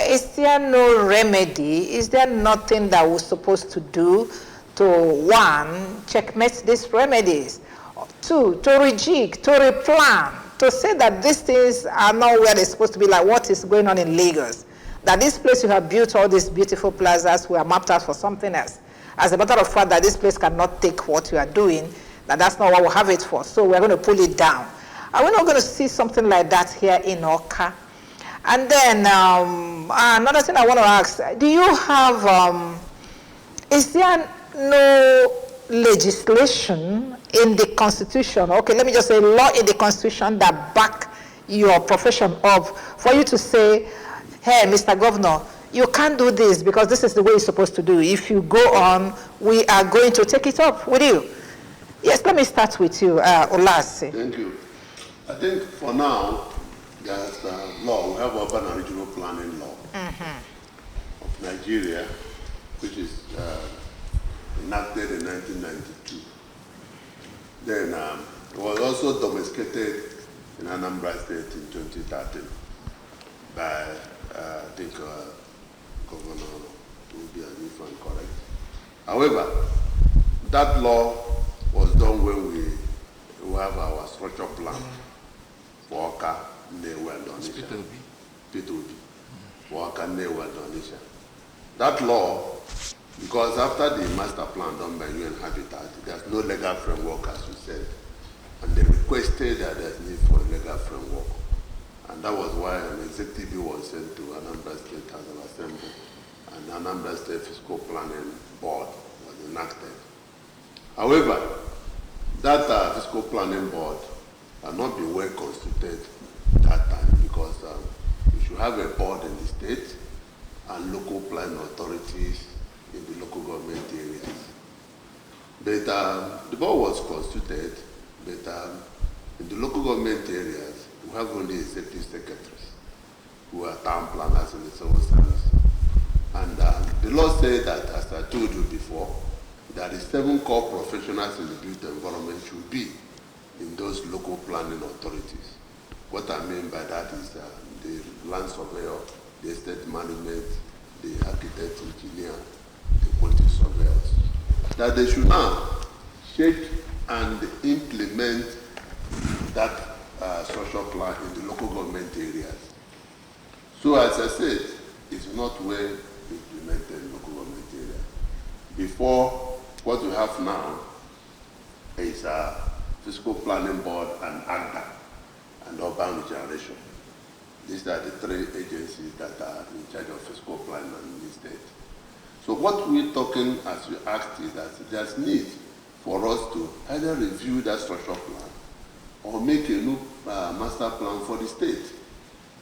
is there no remedy? Is there nothing that we're supposed to do to, one, checkmate these remedies, two, to rejig, to replan, to say that these things are not where they're supposed to be, like what is going on in Lagos, that this place you have built all these beautiful plazas were mapped out for something else. As a matter of fact, that this place cannot take what you are doing, that's not what we have it for, so we're going to pull it down. Are we not going to see something like that here in Oka? And then another thing I want to ask, do you have, is there no legislation in the Constitution, okay, let me just say law in the Constitution that back your profession up for you to say, hey, Mr. Governor, you can't do this because this is the way you're supposed to do. If you go on, we are going to take it up with you. Yes, let me start with you, Olase. Thank you. I think for now, there's law. We have urban and regional planning law of Nigeria, which is enacted in 1992. Then it was also domesticated in Anambra State in 2013 by, I think, Governor Ubi, if I'm correct. However, that law was done when we have our structure plan for Oka, Nnewi, and Onitsha. Peter Obi. For Oka, Nnewi, and Onitsha. That law, because after the master plan done by UN Habitat, there's no legal framework, as you said, and they requested that there's need for a legal framework. And that was why an executive bill was sent to Anambra State House of Assembly, and Anambra State Fiscal Planning Board was enacted. However, that Fiscal Planning Board had not been well constituted that time because you should have a board in the state and local planning authorities in the local government areas. But the board was constituted, but in the local government areas, we have only executive secretaries who are town planners in the civil service. And the law said that, as I told you before, that the 7 core professionals in the built environment should be in those local planning authorities. What I mean by that is the land surveyor, the estate management, the architect, engineer, the quantity surveyors. That they should now shape and implement that social plan in the local government areas. So as I said, it's not well implemented in local government areas. Before, what we have now is a Fiscal Planning Board and AGDA and Urban Regeneration. These are the 3 agencies that are in charge of fiscal planning in the state. So what we're talking, as you asked, is that there's need for us to either review that structural plan or make a new master plan for the state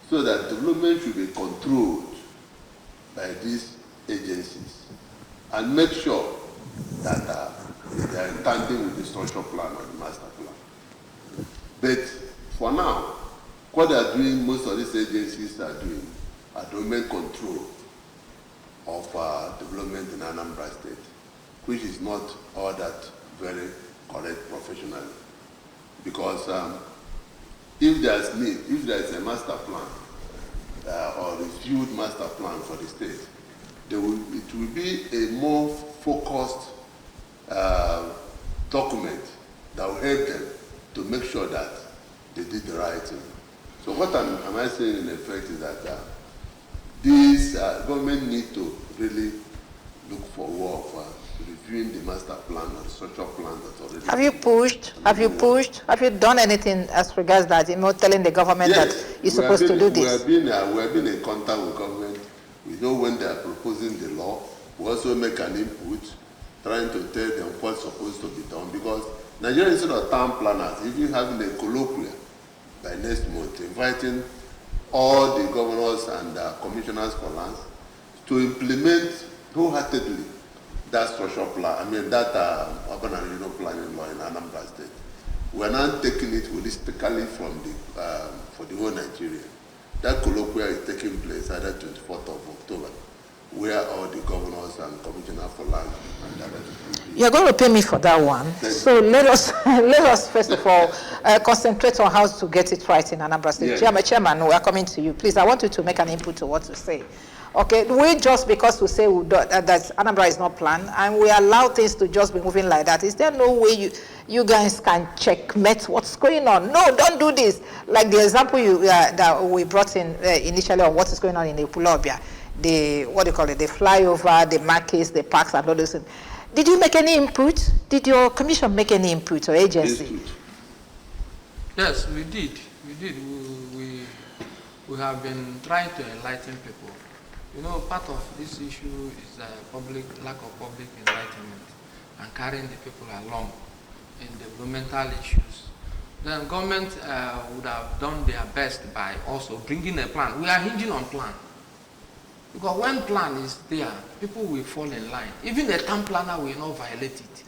so that development should be controlled by these agencies and make sure that they are in tandem with the structural plan or the master plan. But for now, what they are doing, most of these agencies are doing development control of development in Anambra State, which is not all that very correct professionally. Because if there's need, if there's a master plan or reviewed master plan for the state, it will be a more focused document that will help them to make sure that they did the right thing. So what am I saying in effect is that these government need to really between the master plan and the structural plan that's already. Have you pushed? Have you pushed? Have you done anything as regards that? Telling the government that you're supposed to do this. We have been in contact with government. We know when they are proposing the law. We also make an input, trying to tell them what's supposed to be done. Because Nigeria Institute of Town Planners, if you having a colloquium by next month, inviting all the governors and commissioners for lands to implement wholeheartedly that structural plan, that urban and regional planning law in Anambra State. We're now taking it holistically from for the whole Nigeria. That colloquium is taking place either 24th of October, where all the governors and commissioners for land and directors. You're going to pay me for that one. So let us first of all concentrate on how to get it right in Anambra State. Yes. Chairman, we are coming to you. Please, I want you to make an input to what you say. Okay, we just because we say that Anambra is not planned and we allow things to just be moving like that, is there no way you guys can checkmate what's going on? No, don't do this. Like the example that we brought in initially on what is going on in Epulobia, the flyover, the markets, the parks, and all those things. Did you make any input? Did your commission make any input or agency? Yes, we did. We have been trying to enlighten people. Part of this issue is lack of public enlightenment and carrying the people along in developmental issues. Then government would have done their best by also bringing a plan. We are hinging on plan. Because when plan is there, people will fall in line. Even a town planner will not violate it.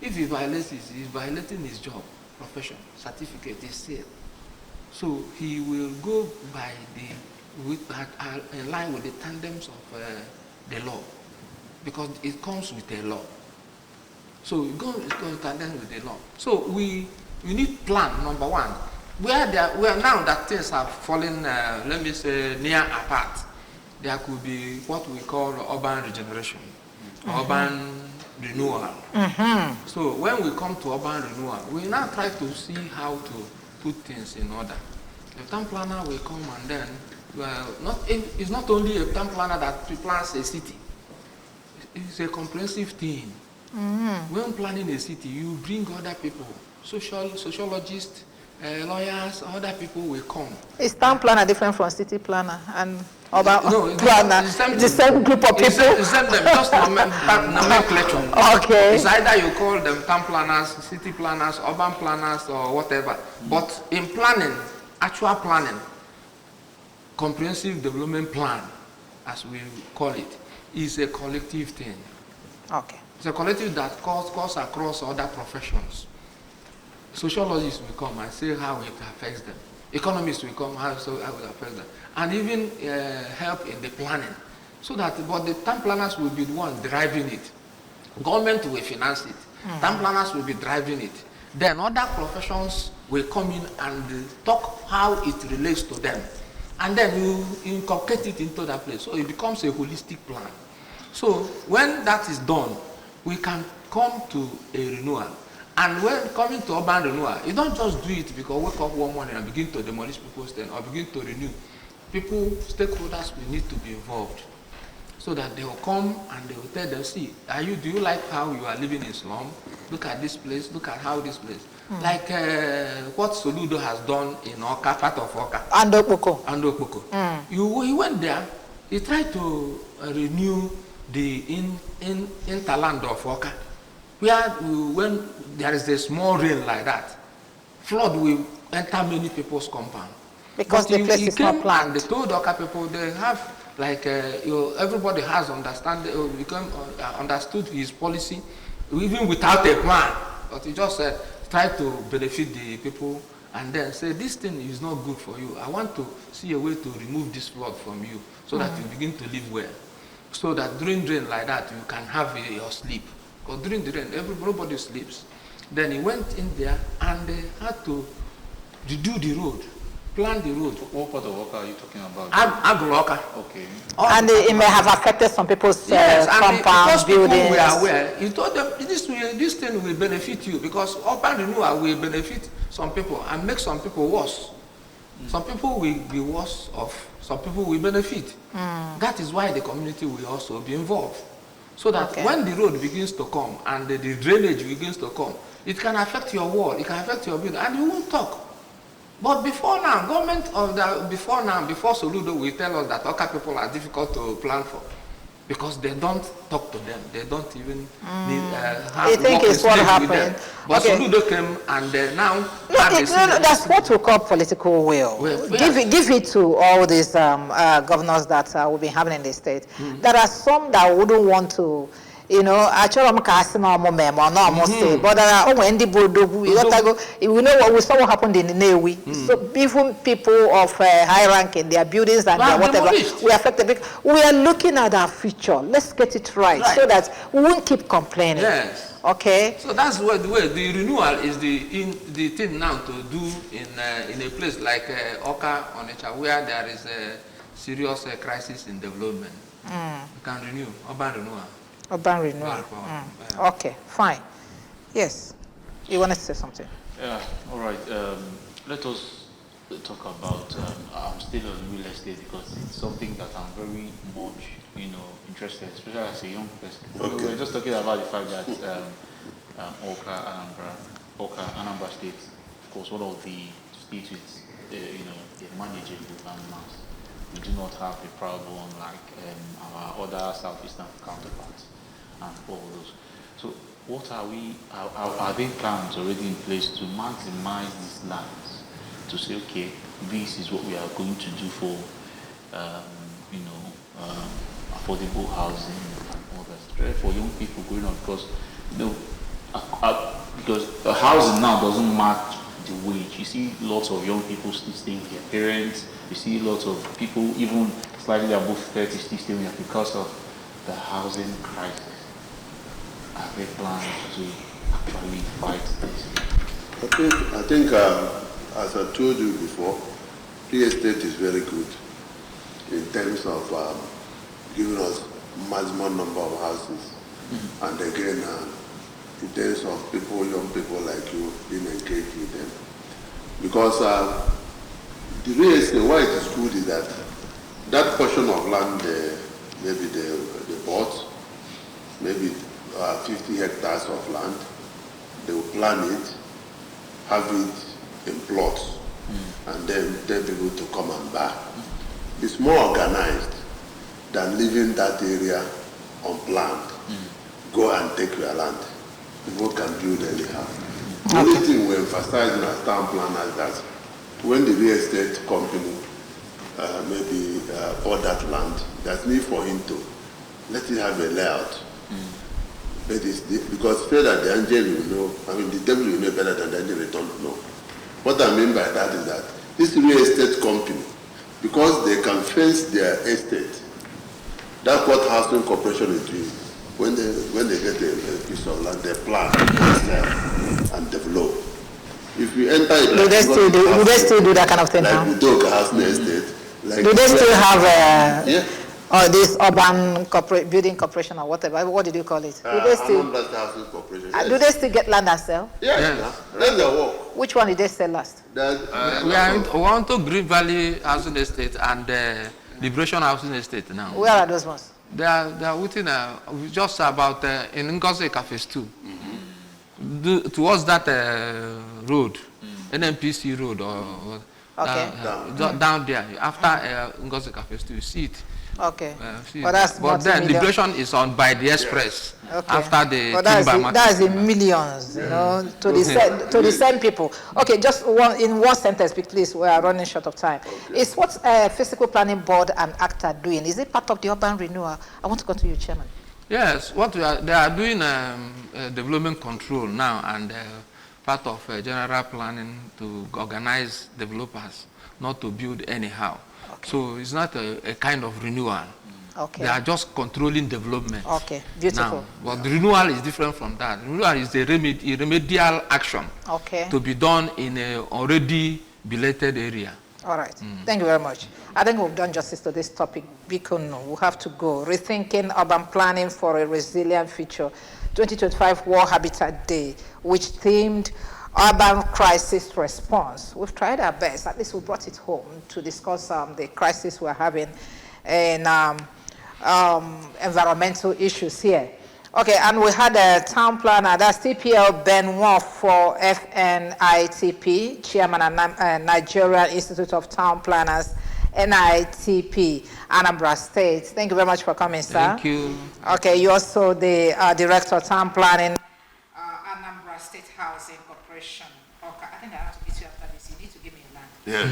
If he violates it, he's violating his job, profession, certificate, his sale. So he will go by in line with the tandems of the law, because it comes with the law. So it goes in tandem with the law. So we need plan, number one. Where now that things are falling, let me say, near apart, there could be what we call urban regeneration, urban renewal. So when we come to urban renewal, we now try to see how to put things in order. The town planner will come and then, it's not only a town planner that plans a city. It's a comprehensive thing. When planning a city, you bring other people, sociologists, lawyers, other people will come. Is town planner different from city planner and urban planner? The same group of people? It's them, just nomenclature. Okay. It's either you call them town planners, city planners, urban planners, or whatever. But in planning, actual planning, comprehensive development plan, as we call it, is a collective thing. Okay. It's a collective that cuts across other professions. Sociologists will come and say how it affects them. Economists will come how it affects them. And even help in the planning. But the town planners will be the ones driving it. Government will finance it. Town planners will be driving it. Then other professions will come in and talk how it relates to them. And then you inculcate it into that place. So it becomes a holistic plan. So when that is done, we can come to a renewal. And when coming to urban renewal, you don't just do it because wake up one morning and begin to demolish people's things or begin to renew. People, stakeholders will need to be involved. So that they will come and they will tell them, see, do you like how you are living in slum? Look at this place, look at how this place. Like what Soludo has done in Oka, part of Oka. Andokpoko. He went there, he tried to renew the interland of Oka. Where when there is a small rain like that, flood will enter many people's compound. Because the place is not planned. And they told Oka people they have everybody has understood his policy, even without a plan. But he just tried to benefit the people and then say, this thing is not good for you. I want to see a way to remove this flood from you so that you begin to live well. So that during rain like that, you can have your sleep. Because during the rain, everybody sleeps. Then he went in there and they had to redo the road, plan the road. What part of work are you talking about? Agloka. Okay. And it may have affected some people's compounds, buildings. People were aware. He told them, this thing will benefit you because urban renewal will benefit some people and make some people worse. Some people will be worse off. Some people will benefit. That is why the community will also be involved. So that Okay. when the road begins to come and the drainage begins to come, it can affect your wall, it can affect your building, and you won't talk. But before now, before Soludo will tell us that Oka people are difficult to plan for, because they don't talk to them, they don't even I think it's what happened. But Okay. Soludo came and now No, that's what we call political will. Give it to all these governors that we've been having in the state. There are some that wouldn't want to, you know, actually I'm casting on my memo, no, I must say, but there are when the we know what we saw what happened in the Navy. So even people of high ranking, their buildings and their whatever, we affected. We are looking at our future. Let's get it right so that we won't keep complaining. Yes. Okay. So that's what the renewal is the thing now to do in a place like Oka Onitsha, where there is a serious crisis in development. You can renew urban renewal. Urban renewal. Okay, fine. Yes. You want to say something? Yeah. All right. Let us talk about. I'm still on real estate because it's something that I'm very much, interested, especially as a young person. Okay. We were just talking about the fact that Anambra State, of course, one of the states with, a manageable landmass. We do not have a proud one like our other southeastern counterparts and all those. So, what are there plans already in place to maximize these lands? To say, okay, this is what we are going to do for, affordable housing and all that. For young people growing up, because because housing now doesn't match the wage. You see lots of young people still staying with their parents. You see lots of people even slightly above 30 still staying there because of the housing crisis. Are there plans to actually fight this? I think as I told you before, real estate is very good in terms of giving us maximum number of houses. And again, in terms of people, young people like you, being engaged with them. Because the real estate, why it is good is that portion of land, maybe they bought, maybe 50 hectares of land, they will plan it, have it in plots, and then they'll be able to come and buy. It's more organized than leaving that area unplanned. Go and take your land. People can build anyhow. The only thing we emphasize in our town plan is that when the real estate company maybe bought that land, there's need for him to let it have a layout. Because fear that the angel will know, the devil will know better than the angel will don't know. What I mean by that is that this real estate company, because they can fence their estate, that's what housing corporation is doing. When they get a piece of land, they plan, sell, and develop. If you enter it, do they still do that kind of thing like now? Udoka housing estate. Like Do they still have or this urban building corporation or whatever? What did you call it? Do they still? Anambra housing corporation. Do they still get land and sell? Yes. That's their work. Which one did they sell last? We want to Green Valley Housing Estate and Liberation Housing Estate now. Where are those ones? They are within just about in Ngozi Phase 2. Towards that road, NMPC road or down there. After Ngozi Phase 2, you see it. Okay. But then Liberation is on by the express. Okay. After the timber market. That's in millions, to the same people. Okay, just in one sentence, please. We are running short of time. Okay. Is what Physical Planning Board and ACT are doing? Is it part of the urban renewal? I want to go to you, Chairman. Yes, they are doing development control now and part of general planning to organize developers, not to build anyhow. Okay. So it's not a kind of renewal. Okay. They are just controlling development. Okay, beautiful. Now, but the renewal is different from that. Renewal is the remedial action to be done in an already belated area. All right. Thank you very much. I think we've done justice to this topic. We'll have to go. Rethinking urban planning for a resilient future. 2025 World Habitat Day, which themed urban crisis response. We've tried our best. At least we brought it home to discuss the crisis we're having. And environmental issues here. Okay, and we had a town planner, that's TPL Benoit for FNITP, chairman of Nigerian Institute of Town Planners, NITP, Anambra State. Thank you very much for coming, sir. Thank you. Okay, you're also the director of town planning, Anambra State Housing Corporation. Okay, I think I have to meet you after this. You need to give me a line. Yeah.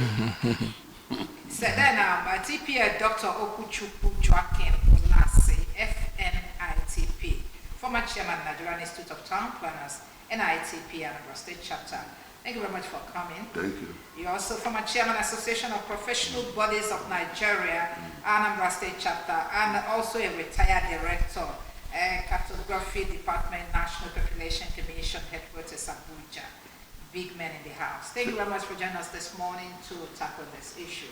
So then, TPL Dr. Okuchukwu Joaquin Olase, FNITP, former chairman, Nigerian Institute of Town Planners, NITP, Anambra State Chapter. Thank you very much for coming. Thank you. You're also former chairman, Association of Professional Bodies of Nigeria, Anambra State Chapter, and also a retired director, Cartography Department, National Population Commission, Headquarters, Abuja. Big men in the house. Thank you very much for joining us this morning to tackle this issue.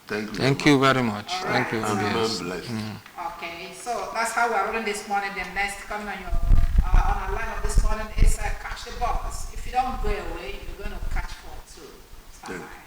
Thank you. Thank you very much. All Thank you. right. And Yes. remain blessed. Okay, so that's how we're rolling this morning. The next coming on your on our line of this morning is catch the bus. If you don't go away, you're going to catch 4 too. Stand by.